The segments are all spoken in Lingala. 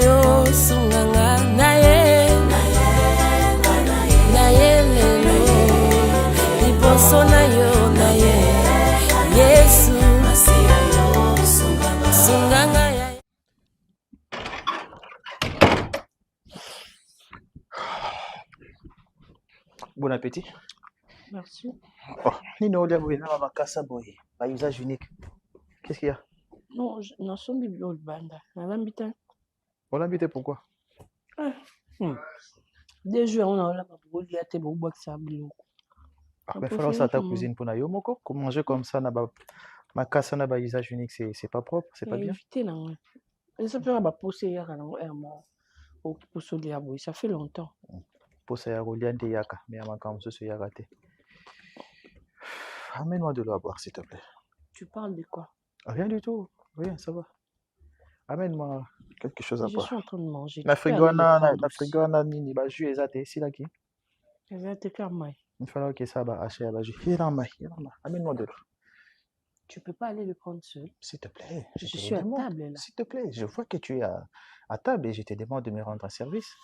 yo sunganga naye lelo liboso na yo naye Yesu masiya yo sunganga ya. Bon appétit. Merci. Oh, Nino, il y a un boy, un usage unique. Qu'est-ce qu'il y a? Non, non, son biblio banda. On l'a invité. On l'a invité pourquoi? Des jours, on a là pour lui à tes beaux bois que ça bleu. Mais il faut ça ta cuisine pour nayo moko. Comment manger comme ça, ma casse n'a pas usage unique, c'est pas propre, c'est pas bien. Invité là. Et ça peut avoir posé hier à l'envers au pousseau de boy. Ça fait longtemps. Pour ça, il y a Rolian de Yaka, mais à ma cam, ce y'a raté. Amène-moi de l'eau à boire, s'il te plaît. Tu parles de quoi? Rien du tout. Rien, ça va. Amène-moi quelque chose à boire. Je suis en train de manger. La frigona, nini, ba jus ezate, si la qui? Ezate kamai. Il faut que ça va acheter la jus. Hirama. Amène-moi de l'eau. Tu peux pas aller le prendre seul. S'il te plaît. Je suis à table là. S'il te plaît, je vois que tu es à table et je te demande de me rendre un service.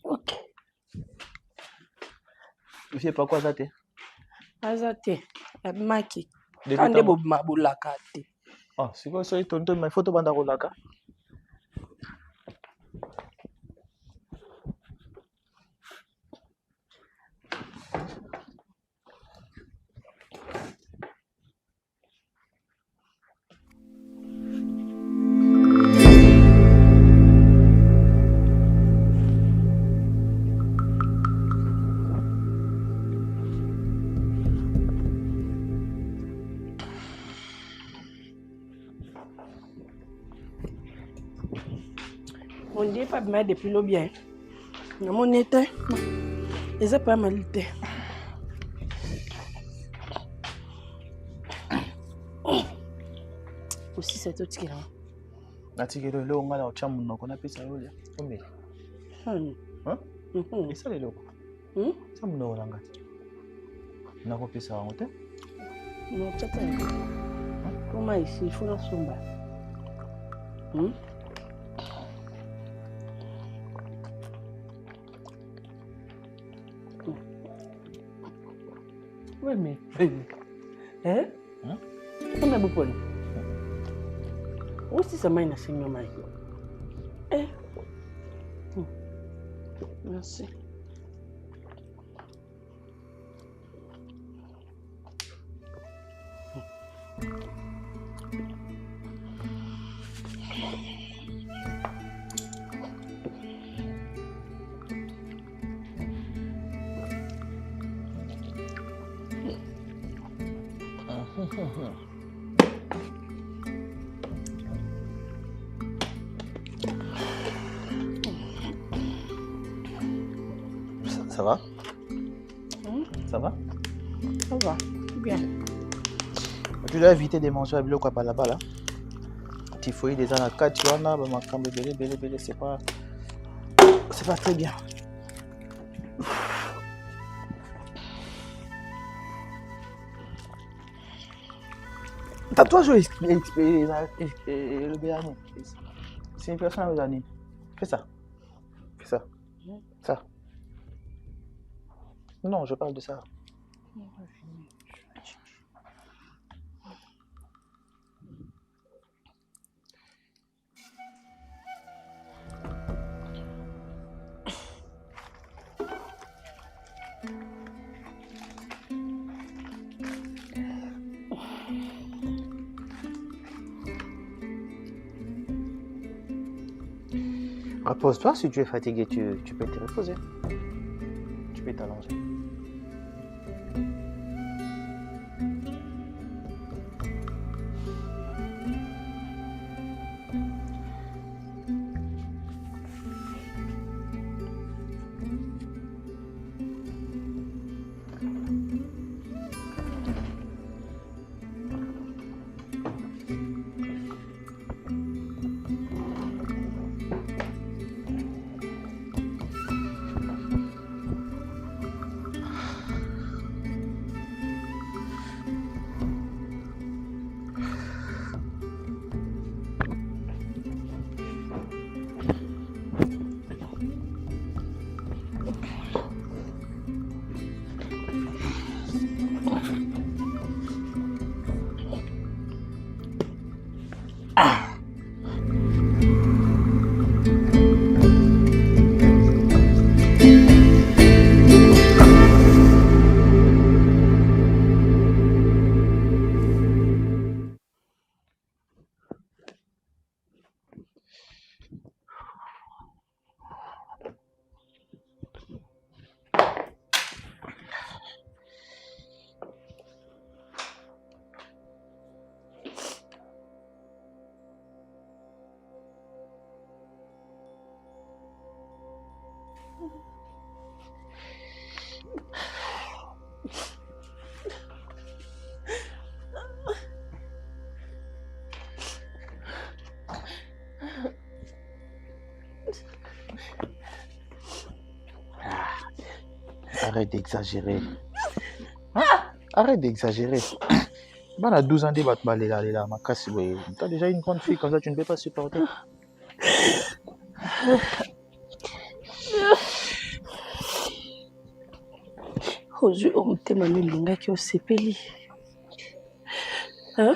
Ok. Tu sais pas quoi zate? Azate, maki. Kande bob mabulaka te. Ah, c'est quoi ça? Tonton, mais photo banda rolaka. On dit pas mal depuis le bien. Mon été, ils ont pas mal été. Aussi c'est autre qui là. Natigelo le on a chamu no kona pesa yole. Ombe. Hein? Esa le loko. Chamu no langa. Na ko pesa wangu te? Non, tata. Comment ici, il faut la somba. Oui, mais. Hein? On a beaucoup. Où est-ce que ça m'a enseigné ma vie? Merci. Ça va? Ça va? Ça va, bien. Tu dois éviter de manger à biloko à là-bas là. Typhoïde des anakas, tu en as, ma cambe belé, c'est pas très bien. Tatouage le béani. C'est une personne à béani. Fais ça. Ça. Non, je parle de ça. Repose-toi, si tu es fatigué, tu peux te reposer. Tu peux t'allonger. Arrête d'exagérer. Hein? Arrête d'exagérer. Bah, à 12 ans, tu vas te balayer là, ma casse. Tu as déjà une grande fille comme ça, tu ne peux pas supporter. Aujourd'hui, on te m'a mis le qui au CPLI. Hein?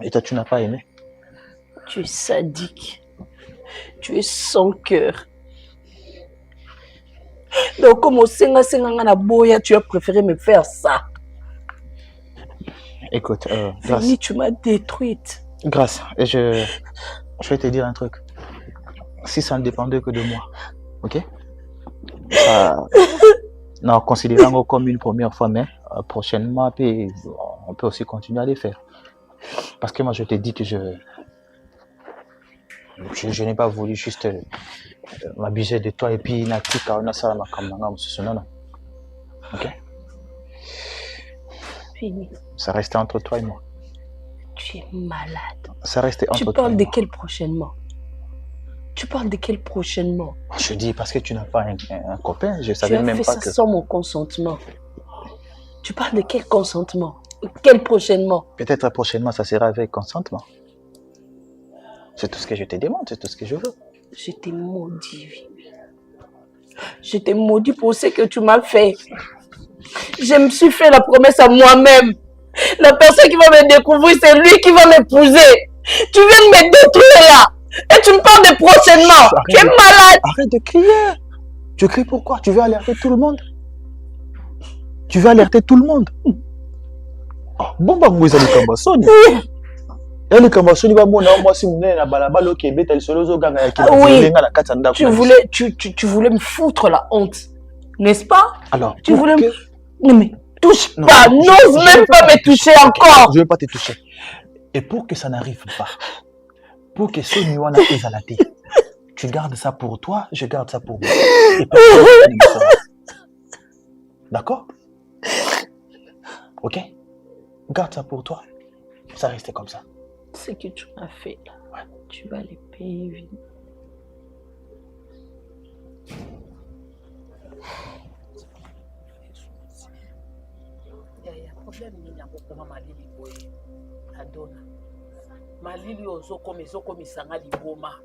Et toi, tu n'as pas aimé? Tu es sadique. Tu es sans cœur. Donc, comme au Senga na boya, tu as préféré me faire ça. Écoute, Grâce. Fini, tu m'as détruite. Grâce, et je vais te dire un truc. Si ça ne dépendait que de moi, ok? Non, considérons comme une première fois, mais prochainement, on peut aussi continuer à les faire. Parce que moi, je te dis que je n'ai pas voulu juste m'abuser de toi et puis ok? Fini. Ça restait entre toi et moi. Tu es malade. Ça restait entre toi et moi. Tu parles de quel prochainement? Tu parles de quel prochainement? Je dis parce que tu n'as pas un copain, je savais même pas que... Tu as fait ça sans mon consentement. Tu parles de quel consentement? Quel prochainement? Peut-être prochainement, ça sera avec consentement. C'est tout ce que je te demande, c'est tout ce que je veux. Je t'ai maudit. Je t'ai maudit pour ce que tu m'as fait. Je me suis fait la promesse à moi-même. La personne qui va me découvrir, c'est lui qui va m'épouser. Tu viens de me détruire là. Et tu me parles de prochainement. Tu es malade. Arrête de crier. Tu cries pourquoi? Tu veux alerter tout le monde? Tu veux alerter tout le monde? Bon, bah, moi, les Kambasoni. Et les Kambasoni, bah, moi, si vous venez à Balabalo, qui est bête, elle se lose au gang, oui, tu voulais me foutre la honte. N'est-ce pas? Alors, tu voulais me... Non, mais touche pas. N'ose même pas me toucher encore. Je ne veux pas te toucher. Et pour que ça n'arrive pas, pour que ce Niwana Ezalate, tu gardes ça pour toi, je garde ça pour moi. Et d'accord? Ok? Garde ça pour toi. Ça reste comme ça. Ce que tu m'as fait là, ouais. Tu vas les payer vite. Il y a un problème, il y a beaucoup de malili boy. Adona. Malili ozoko mezoko misanga liboma.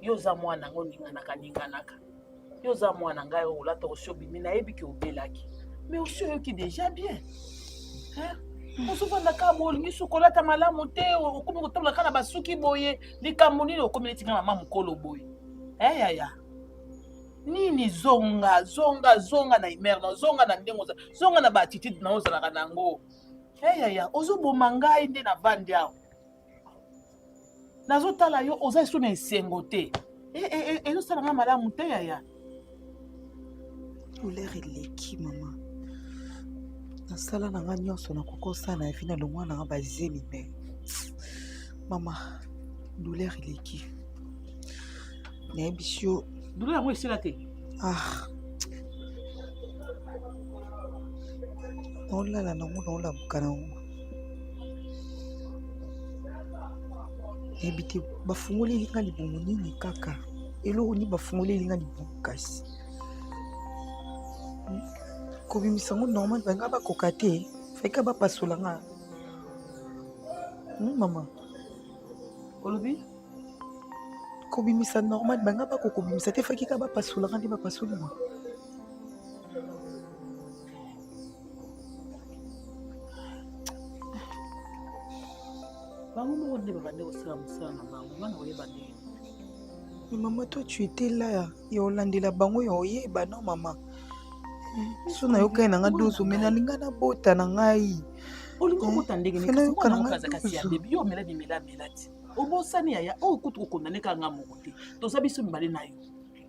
Yoza mwana ngo ninganaka. Yoza mwana ngayo olata oshobi mina ebiki obelaki. Mais osho qui déjà bien. Hein? On se voit dans le bolingi sukolata malamu te okomi kotambola kana basuki boye likambo nini okomi netinga mama mukolo boye. Ya. Nini zonga na imerno zonga na ndengo zonga na batitude na ozalaka nango. Ya ozoboma ngai nde na vandi awo. Nazotala yo oza so na esengo te. Ezosala nga malamu te ya. Douleur eleki mama. Nasala na nga nyonso na kokosa na evi na longwa na nga bazemi me. Mama, douleur eleki. Nayebi yo. Douleur yango esila te. Naolala nango naolamuka nango. Nayebi te bafungoli elinga libumu nini kaka. Eloko ni bafungoli elinga libumu kasi. Kobimisa ngo normal banga bakoka te feka bapasola nga. Mama olobi kobimisa normal banga bakokobimisa te feka bapasola nga nde bapasoli nga. Bango moko nde babande kosala mosala na bango bana koyeba ndenge. Mais maman, toi, tu étais là. Yolande la bango yoyeba non maman. So na yokai na nga dozo mena linga na bota na ngai. Olingo bota ndenge ni kasi mwana okaza kasi ya bébé yo mela bimela melati. Obosani ya o kutu kokondane ka nga moko te. Toza biso mibale na yo.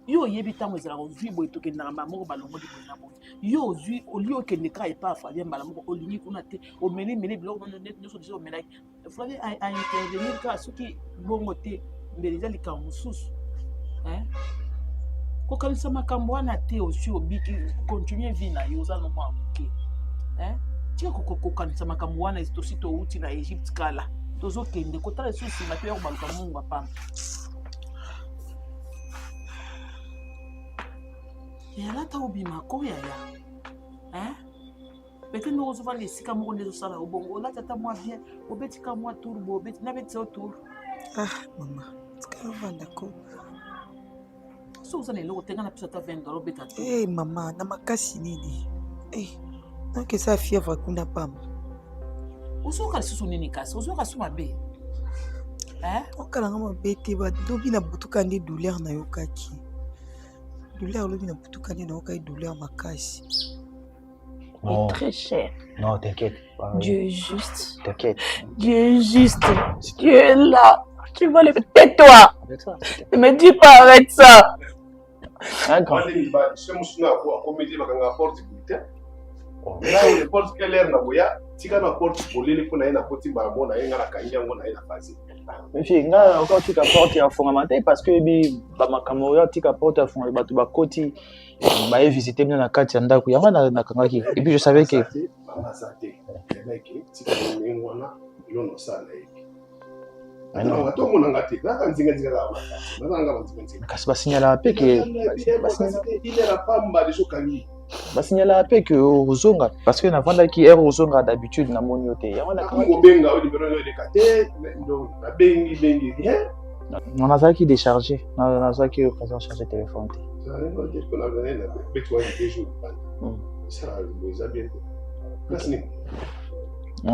Yo yebi tango ezala ko vi boy tokenda na moko balongo di boy na boy. Yo zui olio kende ka epa Fabien mbala moko olingi kuna te o meli biloko net nyonso biso melaki. Fabien a intervenir ka soki bongo te mbeliza likambo mosusu. Kokanisa makambo wana te osi obiki continuer vie na yo oza no mwa moke. Tika kokanisa makambo wana tosi touti na Egypte kala tozokende kotala lisusu nsima mpe ya kobaluka mungu apamba. Yalata obima koya ya pete ndenge ozovanda esika moko nde ezosala obongo olati ata mwa bien obetika mwa tour bo obeti nabetisa yo tour. Mama tika ovanda ko so oza na eloko te nga na pesa ata $20 obeta te. Mama na makasi nini donc eza fièvre kuna pamba ozoyoka lisusu nini kasi ozoyoka su mabe okalanga mabe te badobi na butuka nde douleur nayokaki douleur lobi na butuka nde nayokaki douleur makasi. Oh. Très cher. Non, t'inquiète. Dieu est juste. T'inquiète. Dieu est juste. Dieu est là. Tu vas le tais-toi. Ne me dis pas, arrête ça. Un grand. Mais fille, nga encore tu porte ya fondamental parce que bi ba makamoro tu porte ya fondamental bato ba koti ba visiter bien na kati ya ndako ya wana na kangaki et puis je savais que kasi basignala pe que basignala pe que ozonga parce que na vanda ki er ozonga d'habitude na moni yote ya wana on a ça qui déchargé on a ça qui occasion charger téléphone on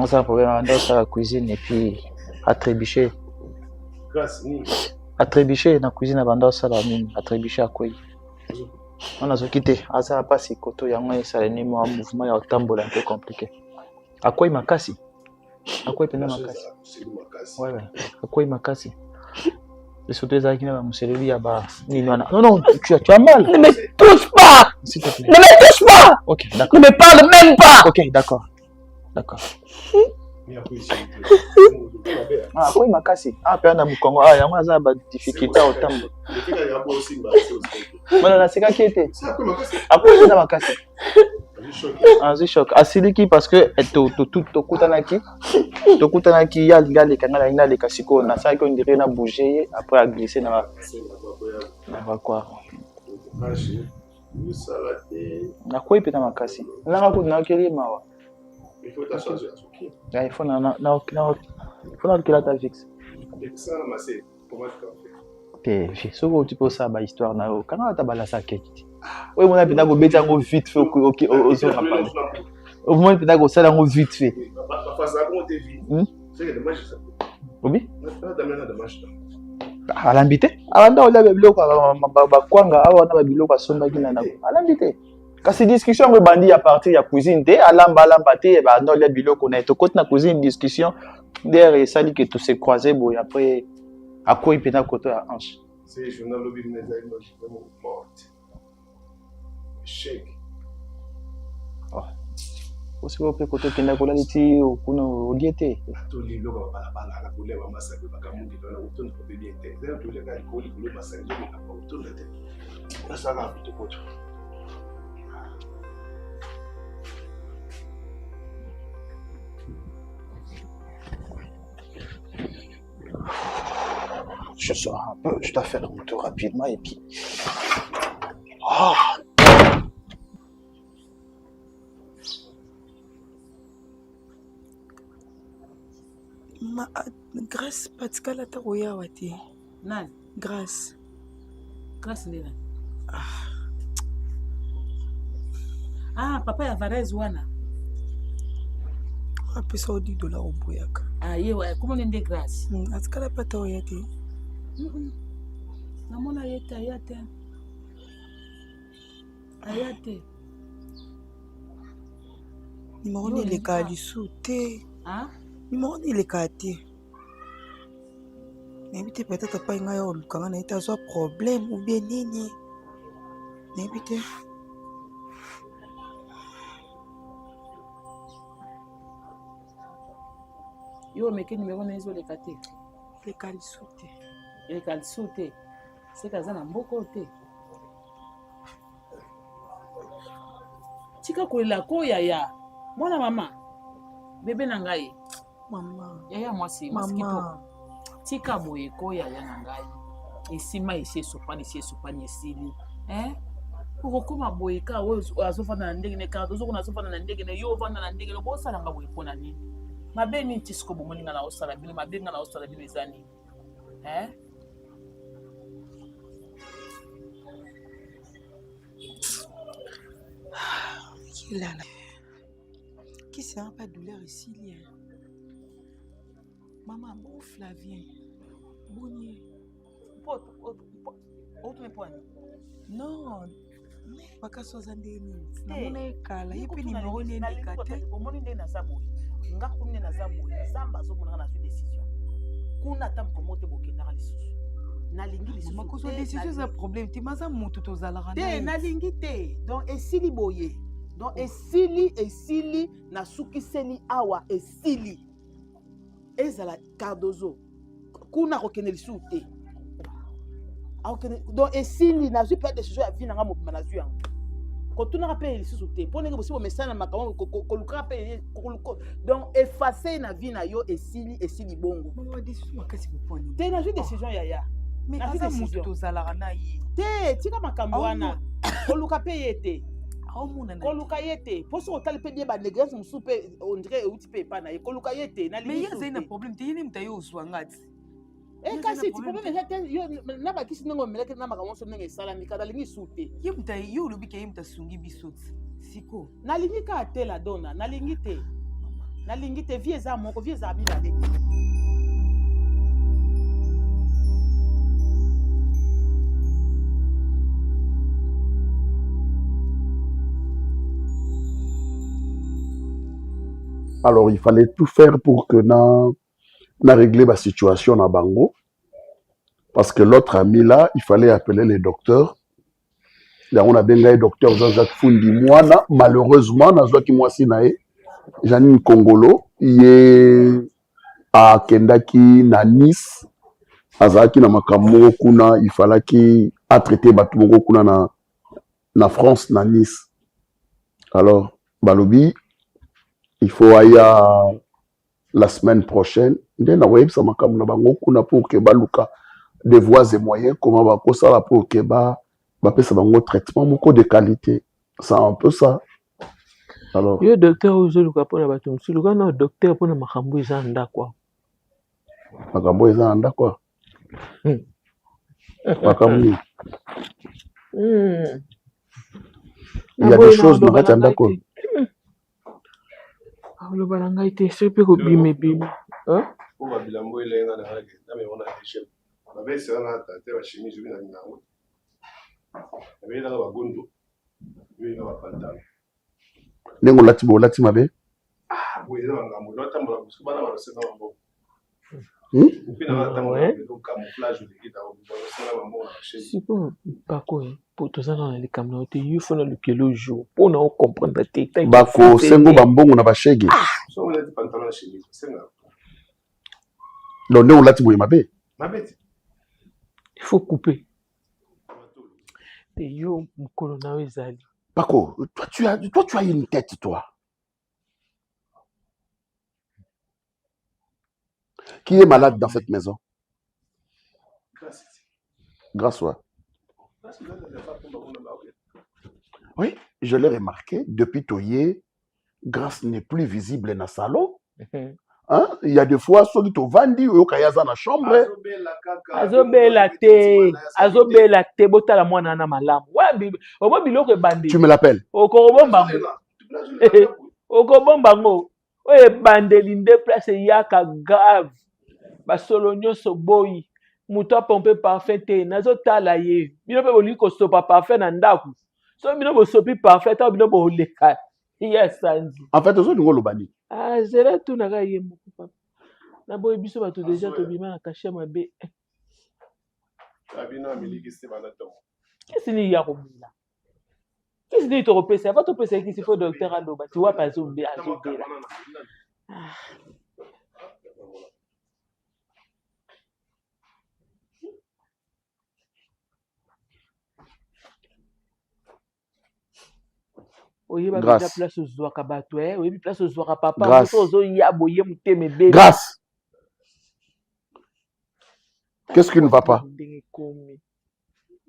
a un problème dans la cuisine et puis à trébucher na cuisine avant ça la mine à trébucher à quoi on a ce quitté à ça pas si koto yango ça les mouvement ya tambola un peu compliqué à quoi makasi à quoi pena makasi ouais à quoi makasi et surtout les qui na muselebi ya ba ni non tu as mal. Ne me touche pas. S'il te plaît. Ne me touche pas. OK, d'accord. Ne me parle même pas. OK, d'accord. Quoi makasi pe na mukongo yango aza ba difficulté au tambo mana na seka kiete après na makasi c'est choc asiliki parce que tout kutanaki ya lingale kangala ina le kasiko na ça qu'on dirait na bouger après à glisser na quoi na quoi pe na makasi na ko na keli mawa il faut ta changer il faut que la ta fixe te soko tu peux ça ba histoire na yo kana ta bala sa keki oui mon abi na go beta ngo vite fait OK ozo rappeler au moins peut go ça ngo vite fait obi alambite abanda ola biloko ba kwanga awa na biloko asomba kina na alambite kasi discussion ngo bandi à partir ya cuisine te alamba te ba no le biloko na to côté na cuisine discussion derrière ça dit que tout s'est croisé bon après à quoi il pena côté à hanche c'est journal lobby mais ça est morte shake aussi vous peut côté kenda kola liti okuno oliete to lilo ba bala ka kule ba masabe ba kamundi dona utono ko bien te zero to le ka ko li kule masabe ko ka utono te ça va plutôt quoi je sors un peu, je dois faire le retour rapidement et puis... Grâce Pascal ata koyawa te. Nani? Grâce. Grâce nini? Papa ya Varese wana. Apesa $10 oboyaka. Ah, yewa, comment on est grâce? Est-ce qu'elle a pas tort yate? Namona yete ayate. Ayate. Numéro ni le cas du sauté. Hein? Numéro ni le cas te. N'habite peut-être pas une aille quand on a été à problème ou bien nini. N'habite. Yo, mais quel numéro n'est-ce le kate? Le cas du sauté. Le cas du sauté. C'est qu'à ça n'a pas côté. Tika kolela ko yaya. Mwana mama. Bébé nangai. Maman. Yaya moi c'est Maman. Tika boye ko yaya nangai. Esima ese sopani esili. Hein? Pour koma boye ka azofana na ndenge ne ka tozokona azofana na ndenge ne yo vanda na ndenge ne bo sala nga boye pona nini? Mabe ni tisiko bomoninga na osala bino mabe nga na osala bino ezani. Hein? Qui là là? Qui sera pas douleur ici là? Maman, bon Flavien. Bonnier. Non. Pas qu'à soit zandéni. Namona ekala. Yepi numéro ni ndekate. Omoni nde na zabo. Nga kunne na zabo. Zamba zo mona na su décision. Kuna tam komote bokenda lisusu. Nalingi lisusu. Makoso décision za problème. Ti maza mutu tozalaka na. Te nalingi te. Donc esili boye. Donc esili na sukiseli awa esili. Ezala Cardozo. Kuna kokende lisusu te. Donc esili na pas décision ya vie na nga mobima na zwi. Quand on a payé les sous-soutés, pour nous aussi, on met ça dans ma caméra, donc effacer na vie na yo et sili bongo. T'es dans une décision yaya. Mais à ça mutu tozalaka na ye. Te tika makambo wana. Koluka payé te. Koluka yete. Pour ce hôtel payé ba négligence musupe on dirait outi pay pas na koluka yete na mais il y a un problème, tu yini mtayo uswangati. Kasi tu problème yo na ba kisi ngo meleke na makambo so ndenge sala mikada lingi sute. Ye mtayi yo lobi ke ye mtasungi bisoti. Siko. Na lingi ka te la dona, na lingi te. Na lingi te vie za moko, vie za bila te. Alors, il fallait tout faire pour que na régler la situation à Bango. Parce que l'autre ami là, il fallait appeler les docteurs. Là, on a bien le docteur Jean-Jacques Fundi Mouana. Malheureusement, Nazwaki Mwasinae, Janine Kongolo, il est à Kendaki, na Nice, Azaki na Makamongo Kuna, il fallait qu'il a traité Batumongo Kuna na France, na Nice. Alors, Balobi, il faut aller la semaine prochaine. Ndena web sa makamu na bango kuna pour que baluka des voies et moyens comment va ko ça pour que ba pesa bango traitement moko de qualité. C'est un peu ça. Alors yo docteur ozoluka pona bato msuluka na docteur pona makambo eza nda kwa. Makambo eza nda kwa. Makambo. Il y a des choses dans la nda kwa. Le balanga était super au bime bime. Hein? Pour ma bilambo il est dans la mais on a des chefs. Ma belle sœur a tâté la chemise je vais dans la route. Mais là va gondo. Lui il va pas pantalon. Nengo lati mabe. Ah, oui là on a mo lota mo parce que bana ba se na mambo. Puis là on a le camouflage de qui dans le mambo na chemise. Si bon pas quoi pour tout ça dans les caméras il faut le pied le jour pour nous comprendre tes bako sengo bambongo na bashege. So on a dit pantalon chemise senga. Donc, on l'a dit, il faut couper. Et yo, colonel Ezali. Paco, toi, tu as une tête, toi. Qui est malade dans cette maison? Grâce à toi. Oui, je l'ai remarqué. Depuis Toye, Grâce n'est plus visible dans le salon. Hein? Il y a des fois, ceux qui te vendent, ils ont dans la chambre. Azobela te botala mwana na malamu. Obo biloko bandi. Tu me l'appelles? Okobomba ngo. oye bandeli nde place yaka grave basolo nyonso boyi moto apompe parfait te nazotala ye bino mpe bolingi kosopa parfait na ndako so bino bosopi parfait to bino boleka ye sanzi En fait, ozo lingo lobani. zela tunaka ye moko papa na boye biso bato deja tobima na kashe mabe kesi nini ya komela kesi nini tokopesa ava topesa ekisi fo docteur aloba ti wapi azobela oyeba deja place ozwaka bato oyebi place ozwaka papa moto ozoya boye motema ebele Grâce. Qu'est-ce qui ne va pas?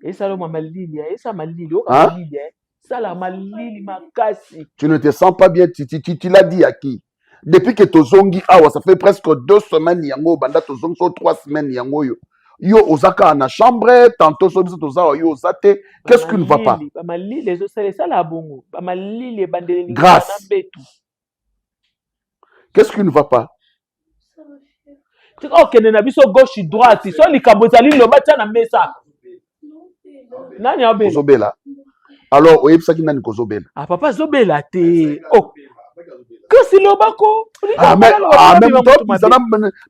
esala malili esa malili oka malili sala malili makasi. Tu ne te sens pas bien, tu l'as dit à qui? Depuis que tozongi awa, ça fait presque 2 semaines yango, banda tozongi so 3 semaines yango yo. Yo ozaka na chambre, tantôt so biso tozawa yo ozate. Qu'est-ce qui ne va pas? Ba malili ezo sala bongo. Ba malili bandeli Grâce. na betu. Qu'est-ce qui ne va pas? Tu crois que na biso gauche droite, so likambo zali loba tia na mesa. Nani obela? Kozobela. Alors, oyebisaki nani kozobela? Ah papa zobela te. Oh. Kasi lobako. Même toi,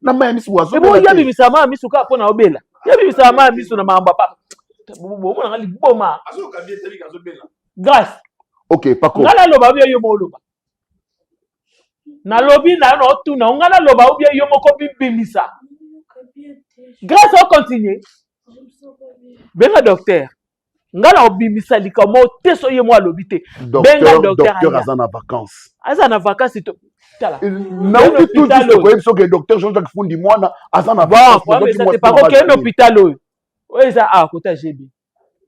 na maya misu wazobela. Ebo yabi bisama misu ka pona obela. Yabi bisama misu na mamba papa. Bomo na liboma. Grâce. OK, pako. Ngala loba bia yo moloba. Na lobi na no tu na ngala loba bia yo moko bibimisa. Grâce au continuer. Benga docteur. Ngala obimisa likamo teso ye mo alobi te. Benga docteur azana vacances. Azana vacances to tala. Na uti tout juste ko yebso ke docteur Jean-Jacques Fundi mwana azana vacances. Bon, mais ça c'est pas OK un hôpital oyo. Oyo za kota jebi.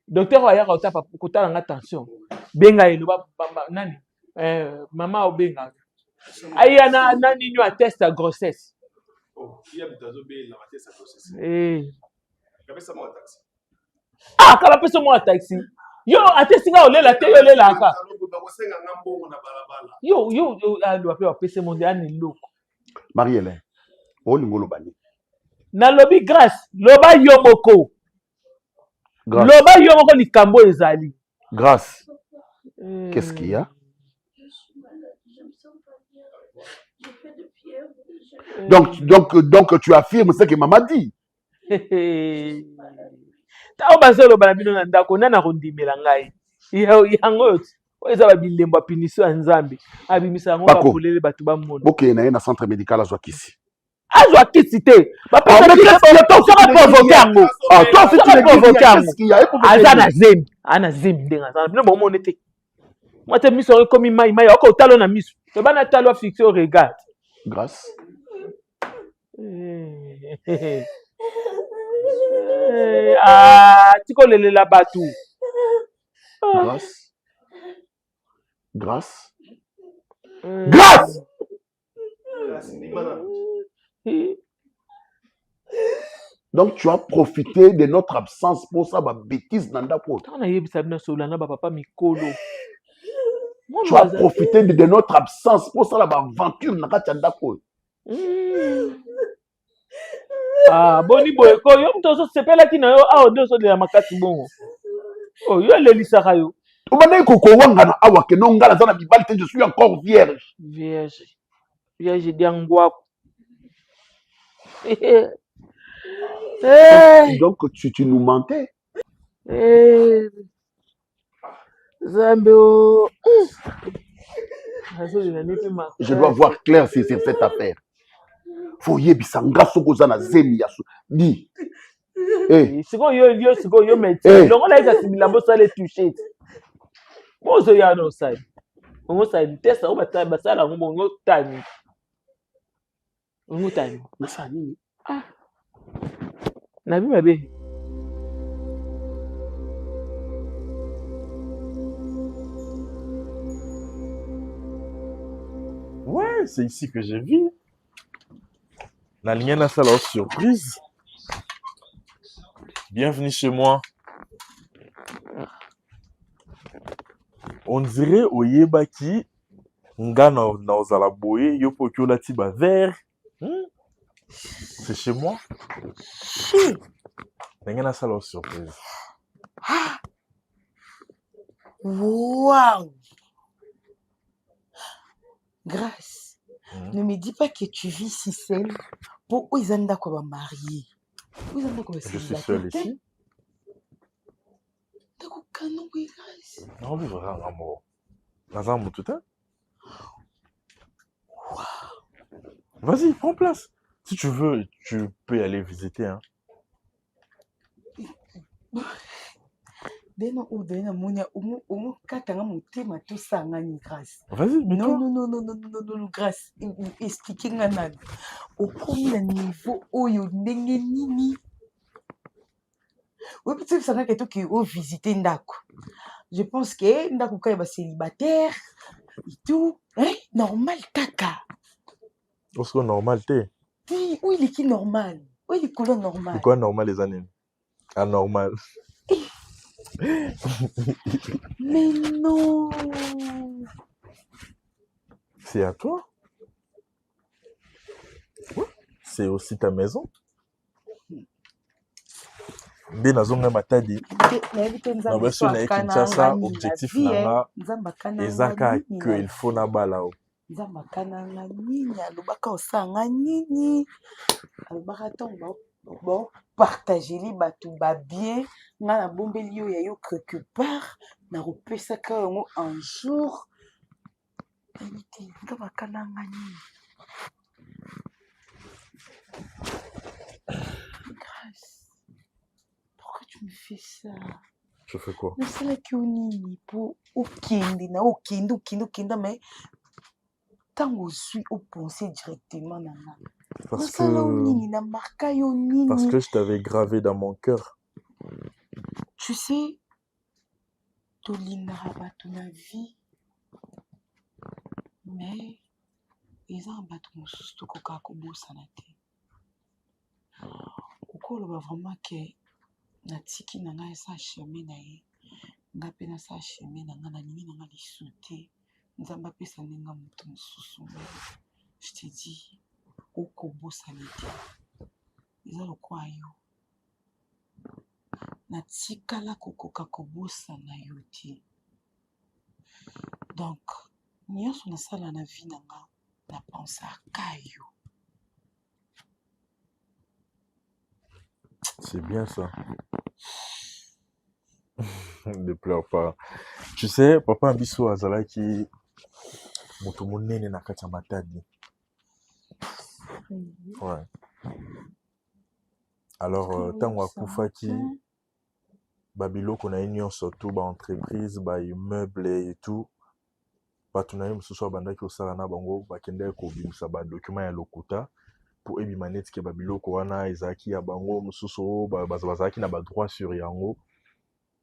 Docteur aya ka otapa kota nga tension. Benga ye loba nani? Mama obenga. Aya na nani nyo test à grossesse. Oh, il y a bitazo be la test à grossesse. Kabisa mo taxi. Kala peso mo taxi. Yo atesinga olela te yo lela aka. Yo alo pe pese mo de ani loko. Marie-Hélène. O lingolo bani. Na lobi grâce, loba yo moko. Loba yo moko likambo ezali. Grâce. Qu'est-ce qu'il y a? Donc tu affirmes ce que maman dit. Ta obasolo bana bino na ndako nana kondimela ngai. Yango oza ba bilembo punition ya Nzambe. Abimisa ngo ba polele batu ba mona. OK, na na centre médical azwa kisi. Azwa kisi te. Ba pesa sera provoquer yango. Toi si tu le provoquer qu'est-ce qu'il y a? Azana zem. Ana zem denga sana. Bino bomo nete. Moi te miso komi mai oko talo na miso. Te bana talo fixé au regard. Grâce. Tiko lele la batu. Grâce. Grâce. Grâce. Donc tu as profité de notre absence pour ça, ma bêtise nanda po. Tu as profité de notre absence pour ça, la aventure na katianda po. Boni boye ko yo mtozo sepela kina yo ndo so de la makati bongo. Oh yo lelisaka yo. Obana ko wanga na awa ke no ngala zana bibali te je suis encore vierge. Vierge diangwa. Donc tu nous mentais. Zambo. Je dois voir clair sur cette affaire. Faut yebisa ngaso kozana zemi yaso. Di. Siko yo métier. Longo na ika similambo sale toucher. Mozo ya no sai. Ngo sai test o basala ngo tani. Ngo tani. Nasa nini? Na bi mabe. Ouais, c'est ici que j'ai vu. La ligne n'a pas la surprise. Bienvenue chez moi. On dirait Oyebaki nga na ozala boye yo mpo oki olati bavert. C'est chez moi. Ndenge nasala surprise. Waouh! Grâce, ne me dis pas que tu vis si seul. Pour où ils ont quoi marié? Où ils ont quoi Je suis seul ici. Non, vivre un amour. Naza mutu te. Vas-y, prends place. Si tu veux, tu peux y aller visiter. Hein. Beno ou beno monia umu katanga motema to sangani grâce. Vas-y, mais non, grâce. Expliquez-moi nani. Au premier niveau oyo ndenge nini. Oui, peut-être ça n'a que qui au visiter ndako. Je pense que ndako ka ba célibataire et tout, hein, normal kaka. Est-ce que normal t'es? Oui, il est qui normal. Oui, il est couleur normal. Pourquoi normal les années? Anormal. Mais non. C'est à toi. C'est aussi ta maison. Dès nazonga matadi. Na beso na Kinshasa objectif nanga ezaka que il faut na bala. Nzamba kananga nini alobaka osanga nini alobaka ntongo bon partager li bato ba bien nga na bombeli yo ya yo quelque part na kopesaka yango un jour nzamba kananga nini. Grâce, pourquoi tu me fais ça? Je fais quoi? nasalaki yo nini po okende na okende mais tango ozwi openser directement na nga parce que je t'avais gravé dans mon cœur. Tu sais, tolingaka bato na vie mais eza na bato mosusu tokokaka kobosana te. okoloba vraiment ke natiki na ngai esa chemin na ye nga mpe nasa chemin na nga nalingi na nga lisu te nzambe apesa ndenga moto mosusu. Je te dis okobosana te eza lokwa yo natikala kokoka kobosana yo te. Donc nyonso nasala na vie na nga napensaka yo. C'est bien ça. Ne pleure pas. Tu sais, papa Bisso azalaki moto monene na kati ya matadi. Ouais. Alors, tango akufaki babiloko na ye nyonso tout ba entreprise ba immeuble et tout bato na ye mosusu abandaki kosala na bango bakendaki kobimisa badocument ya lokuta po ebima neti ke babiloko wana ezalaki ya bango mosusu bazalaki na badroit sur yango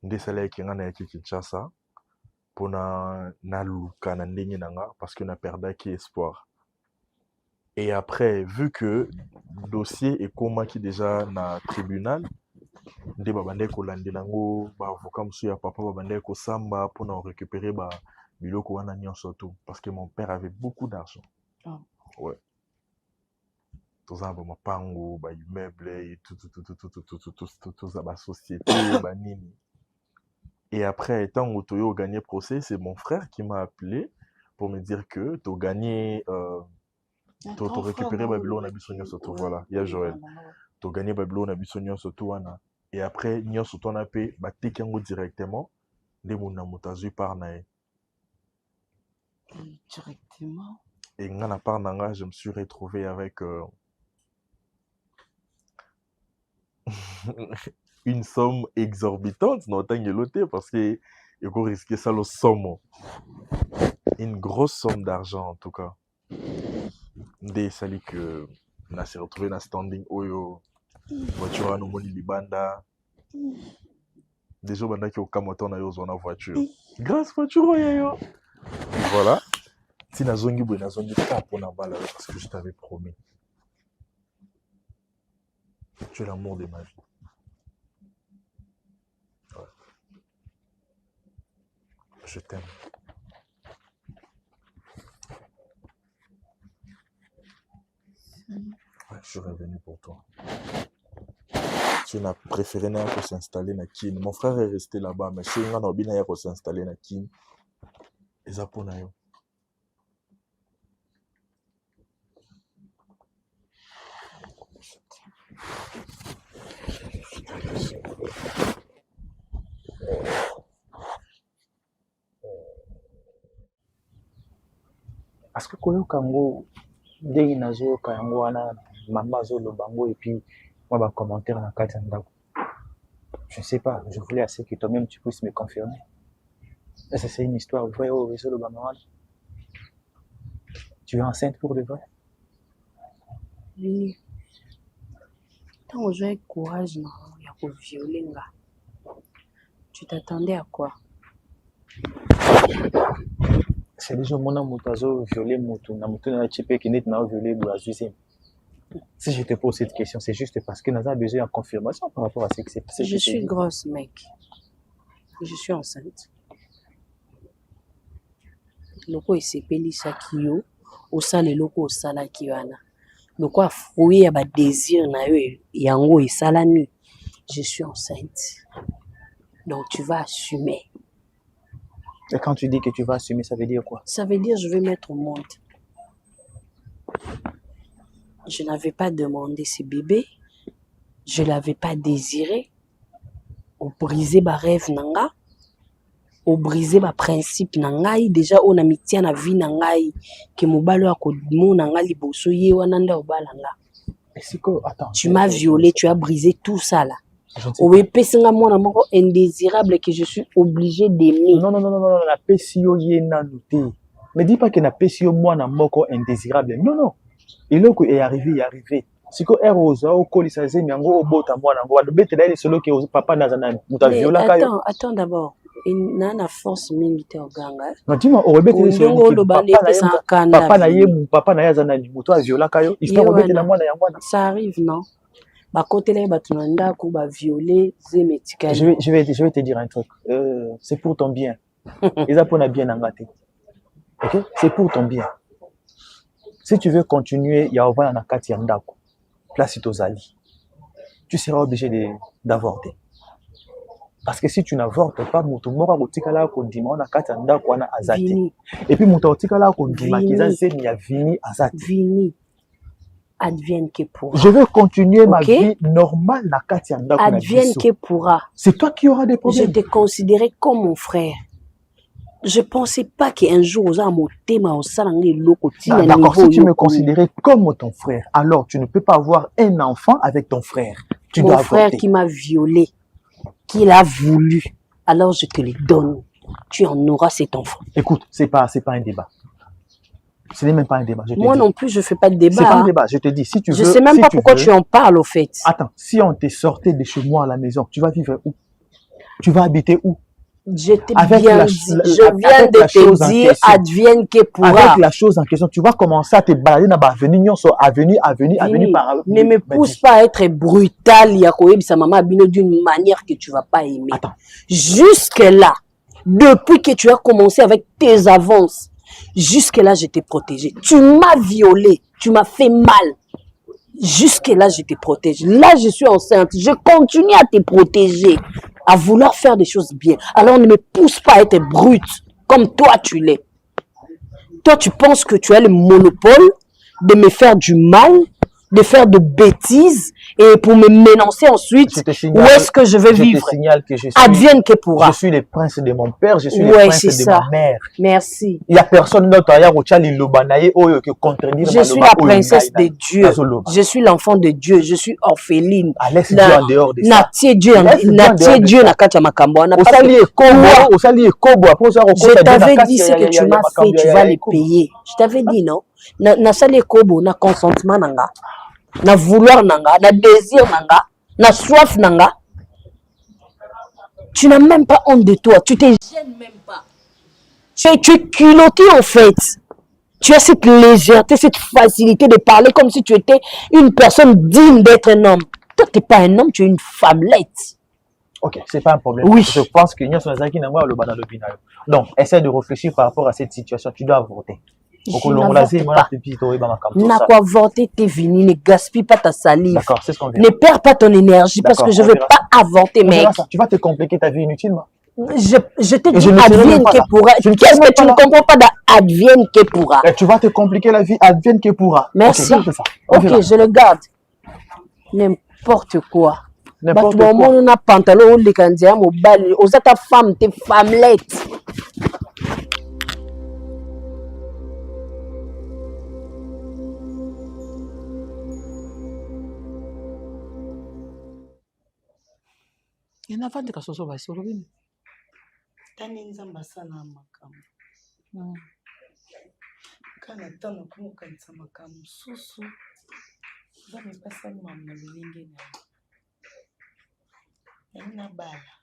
nde esalaki nga nayaki Kinshasa mpona naluka na ndenge na nga parce que naperdaki espoir. Et après, vu que dossier ekomaki déjà na tribunal, nde babandaki kolandela yango baavocat mosusu ya papa babandaki kosamba mpona récupérer biloko wana nyonso tout parce que mon père avait beaucoup d'argent. Ouais. Toza bamapango baimmeuble et tout za basociété banini. Et après, tant que tu as gagné procès, c'est mon frère qui m'a appelé pour me dire que tu as gagné, tu as récupéré Babylone à Bissonio surtout. Voilà, il y a Joël. Tu as gagné Babylone à Bissonio surtout. Et après, Nyon surtout, on a payé Batekango directement. Des mounas moutazu par nae. Directement. Et ngana par nanga, je me suis retrouvé avec une somme exorbitante, non tangeloté, parce que il faut risquer ça le somme. Une grosse somme d'argent en tout cas. Dès sali que on s'est retrouvé dans standing oyo voiture no moni libanda. Déjà banda ki okamoto na yo zona voiture. Grâce voiture yo. Voilà. Si nazongi boy nazongi pas pour na bala parce que je t'avais promis. Tu es l'amour de ma vie. Ouais. Je t'aime. Ouais, je suis revenu pour toi. Tu n'as préféré s'installer na Kin. Mon frère est resté là-bas, mais chez moi, on a s'installer na Kin. Et ça pour nous. Parce que koyoka yango ndenge nazoyoka yango wana mama azoloba yango et puis moi bacommentaire na kati ya ndako. Je ne sais pas, je voulais assez que toi-même tu puisses me confirmer. Est-ce que c'est une histoire vraie au réseau de Bamawan? Tu es enceinte pour de vrai? Oui. Tant que j'ai courage, il y a pour violer. Tu t'attendais à quoi? C'est déjà mon amour violé moto na moto na chipé qui n'est pas violé pour la deuxième. Si je te pose cette question, c'est juste parce que nous avons besoin de confirmation par rapport à ce qui s'est passé. Je suis grosse, mec. Je suis enceinte. Loko esepeli sakio, osale loko osala kiwana. Loko afouye ya ba désir na yo yango esalami. Je suis enceinte. Donc tu vas assumer. Et quand tu dis que tu vas assumer, ça veut dire quoi? Ça veut dire je vais mettre au monde. Je n'avais pas demandé ce bébé. Je ne l'avais pas désiré. Au briser ma rêve nanga. Au briser ma principe nangai. Déjà on a mis na vie nangai. Que mobalo akodimo nanga liboso ye wananda obalanga. Attends. Tu m'as violé, tu as brisé tout ça là. Oui, pesinga mwana moko indésirable que je suis obligé d'aimer. Non, la pesio yena noté. Me dis pas que na pesio mwana moko indésirable. Non. Il est arrivé. Si ko eroza o kolisa zemi yango obota mwana ngo ba betela ile solo ke papa nazana muta viola kayo. Attends d'abord. Il n'a la force mingi te oganga. Non, dis-moi, au rebete ile solo papa na yazana muto a viola kayo. Histoire obete na mwana yango. Ça arrive, non? Bah côté là batunanda ko ba violer zemetika. Je vais te dire un truc. C'est pour ton bien. Ils apprennent à bien engater. OK? C'est pour ton bien. Si tu veux continuer, il y a un akati andako. Place tozali. Tu seras obligé d'avorter. Parce que si tu n'avortes pas, mutu moko akotikala ko ndima na kati andako wana azati. Et puis mutu akotikala ko ndima kiza zemi ya vini azati. Vini. Advienne que pourra. Je vais continuer ma vie normale na kati andako na biso. Advienne que pourra. C'est toi qui auras des problèmes. Je te considérais comme mon frère. Je pensais pas qu'un jour aux âmes au thème au salangé loko. D'accord, si tu me considérais comme ton frère, alors tu ne peux pas avoir un enfant avec ton frère. Tu dois mon frère avorter. Qui m'a violé, qui l'a voulu, alors je te le donne. Tu en auras cet enfant. Écoute, c'est pas un débat. Ce n'est même pas un débat. Moi non plus, je fais pas de débat. C'est pas un débat. Je te dis, si tu veux. Je sais même pas pourquoi tu en parles au fait. Attends, si on te sortait de chez moi à la maison, tu vas vivre où? Tu vas habiter où? Je t'ai bien dit, je viens de te dire, advienne que pourra. Avec la chose en question, tu vas commencer à te balader dans avenue par avenue. Ne me pousse pas à être brutal, Yakoyeb, sa maman abino d'une manière que tu vas pas aimer. Attends. Jusque là, depuis que tu as commencé avec tes avances, jusque là, je t'ai protégé. Tu m'as violé, tu m'as fait mal. Jusque là, je te protège. Là, je suis enceinte. Je continue à te protéger, à vouloir faire des choses bien. Alors, ne me pousse pas à être brute comme toi, tu l'es. Toi, tu penses que tu as le monopole de me faire du mal, de faire de bêtises et pour me menacer ensuite. Où est-ce que je vais vivre? Je te signale que advienne que pourra. Je suis le prince de mon père, je suis le prince de ma mère. Merci. Il n'y a personne d'autre je suis la princesse de Dieu. Je suis l'enfant de Dieu. Je suis orpheline. Laisse Dieu en dehors de ça. Natie Dieu na katia makambo. Je t'avais dit ce que tu m'as fait, tu vas les payer. Je t'avais dit non. Na sali kobo na consentement nanga. Na vouloir nanga, na désir nanga, na soif nanga. Tu n'as même pas honte de toi, tu te gênes même pas. Tu es culotté en fait. Tu as cette légèreté, cette facilité de parler comme si tu étais une personne digne d'être un homme. Toi, tu n'es pas un homme, tu es une femmelette. Ok, c'est pas un problème. Oui. Je pense que donc, essaie de réfléchir par rapport à cette situation. Tu dois avorter. N'a quoi avorter tes vies, ne gaspille pas ta salive. D'accord, c'est ce qu'on veut. Ne perds pas ton énergie parce que je ne veux pas avorter, mec. Tu vas te compliquer ta vie inutilement. Je te dis advienne que pourra. Qu'est-ce que tu ne comprends pas d'advienne que pourra? Tu vas te compliquer la vie, advienne que pourra. Merci. Ok, je le garde. N'importe quoi. N'importe quoi. On a pantalon, les candidats, mobile, aux ta femme, tes femmelettes. Il y en a pas de cas sur le bassin. Tani nzamba sana makambo. Kana tano kumukanisa makambo susu. Zami pasa mama lenge na. Ina bala.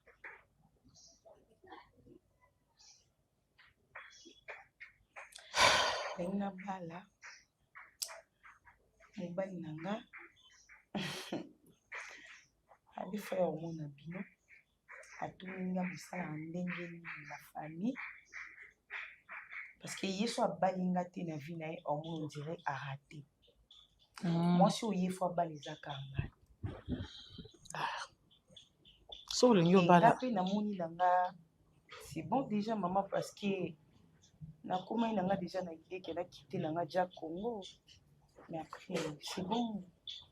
Ina bala. Mobali nanga. Abi fa ya omona bino. Atuminga musala ndenge na famille parce que yeso abalinga te na vie na on dirait a raté. Moi si oye fois balizaka nga. So le nyo bala. Pe na moni nanga c'est bon déjà maman parce que na koma nanga déjà na idée que na quitter nanga ja Congo. Mais après c'est bon.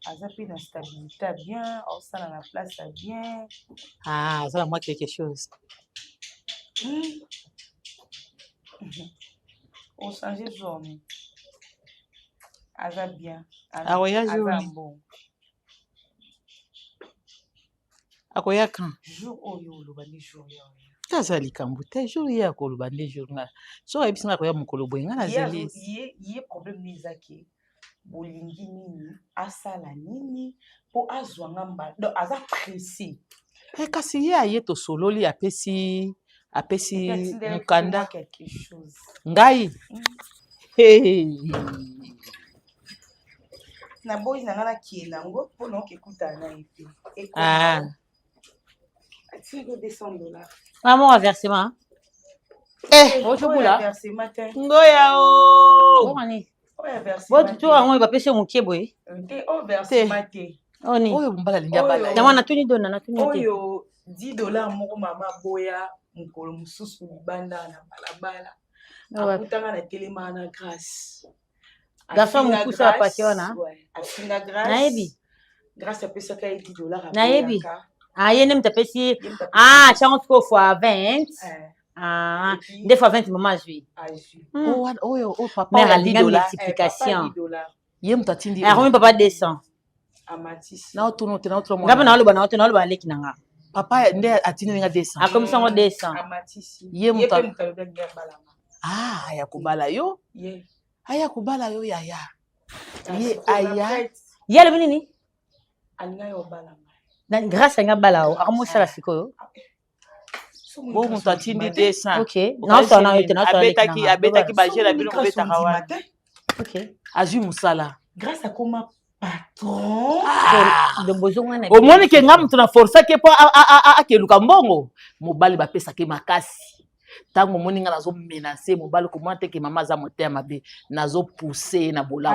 Azapi na stabilité bien, on s'en a la place à bien. Ah, ça moi quelque chose. On change de journée. Azab bien. Ah ouais, journée. Bon. Akoya quand? Jour oyo lo bani jour ya. Kaza likambute jour ya ko lo bani jour na. So ebisinga ko ya mukolo boyenga na zeli. Yé problème nizaki. Bolingi nini asala nini po azwanga mba donc aza pressé kasi ye aye to sololi apesi mukanda quelque chose ngai na boy nanga na kienango po non kekuta na ipi ati go $200 maman a versement ochobola versement ngoya o ngani Votre tour on va pêcher mon kieboy. Oh versement te. Oni. Oh mbala linga bala. Na wana tuni dona na tuni te. Oyo $10 moko mama boya mukolo mususu libanda na balabala. Akutanga na telema na grâce. Garçon mukusa apati wana. Afinga grâce. Naebi. Grâce apesa ka $10. Naebi. Ah yene mtapesi. Ah chance ko fois 20. Ah, des fois 20 moments je oh papa mais elle a multiplication yem tatindi elle remet papa 200 amatisi na otono te na otro mo ngaba na aloba leki nanga papa nde atindi nga 200 akomi sango 200 amatisi yem ta aya kubala yo aya kubala yo yaya ye aya yele binini alinga yo balama na grâce nga balao akomo sala sikoyo Bon, mon tatindi 200. Ok. Non, ça on a été na abetaki bajela bino beta kawa. Ok. Azu musala. Grâce à comment patron de bozonga na. O moni ke ngam tuna forcer ke po ke luka mbongo. Mobali ba pesa ke makasi. Tango moni nga nazo menacer mobali ko mante ke mama za motema mabe nazo pousser na bola.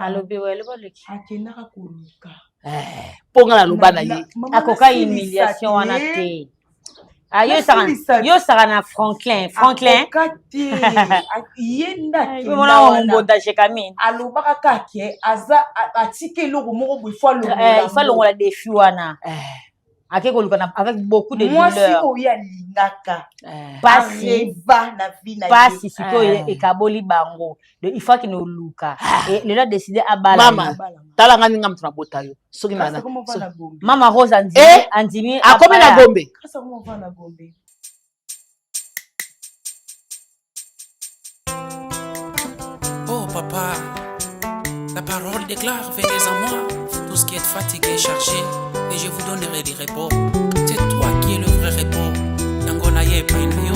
Alobi wele baleki. Akenaka kuluka. Ponga na lobana ye. Akoka humiliation wana te. Ah, yo sara na Franklin. Yenda ki mona mbonda chez Camille. Alobaka kake aza atike loko moko bifwa longola. Il faut longola défi wana. Akeko lukana avec beaucoup de douleur. Moi si oya lingaka. Pasi na vie na. Pasi siko ekaboli bango. Il faut qu'il nous luka. Et le a décidé à bala. Mama, talanga ninga mtuna bota yo. Soki na. Mama Rose andimi akomi na Gombe. Kasa mo va na Gombe. Oh papa, la parole déclare, venez à moi, tout ce qui est fatigué et chargé, et je vous donnerai des repos. C'est toi qui es le vrai repos. Nangona ye painayo,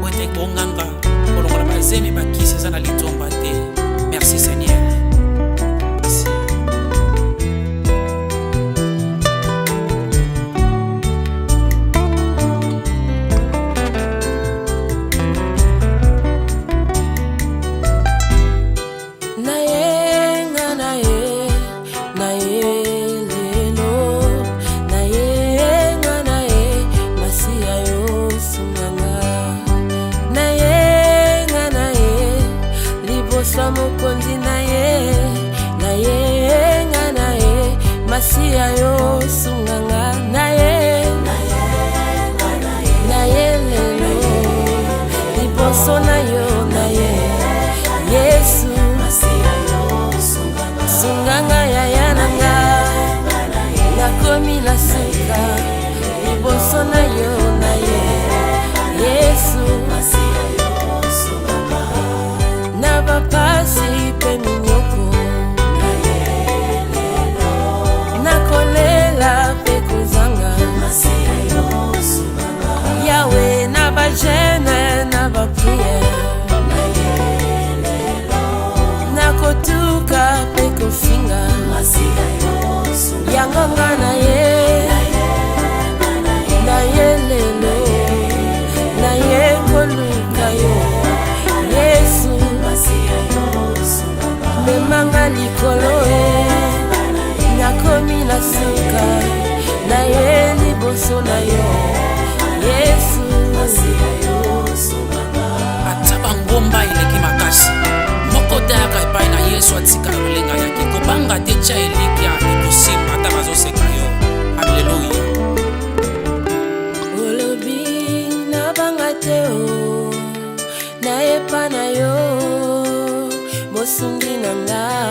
ote konganga, kolongola bazemi bakisi sana litomba te. Merci Seigneur. Merci. masiya yo sunganga naye lelo liboso na yo naye Yesu sunganga yaya nanga nakomi na suka liboso na yo naye Yesu na bapasi pe minyoko nakolela pe kozanga Yawe na bajene na bapriere nakotuka pe kofinga yangonga na ye lelo na ye koluka yo Yesu memanga likolo nakomi na suka na ye liboso na yo Yesu ataba ngomba eleki makasi moko dayaka epai na Yesu atika lolenga yaki kobanga te tya eliki ya ekosimba ata bazoseka yo. Alleluya. olobi nabanga te o na epa na yo mosungi na nga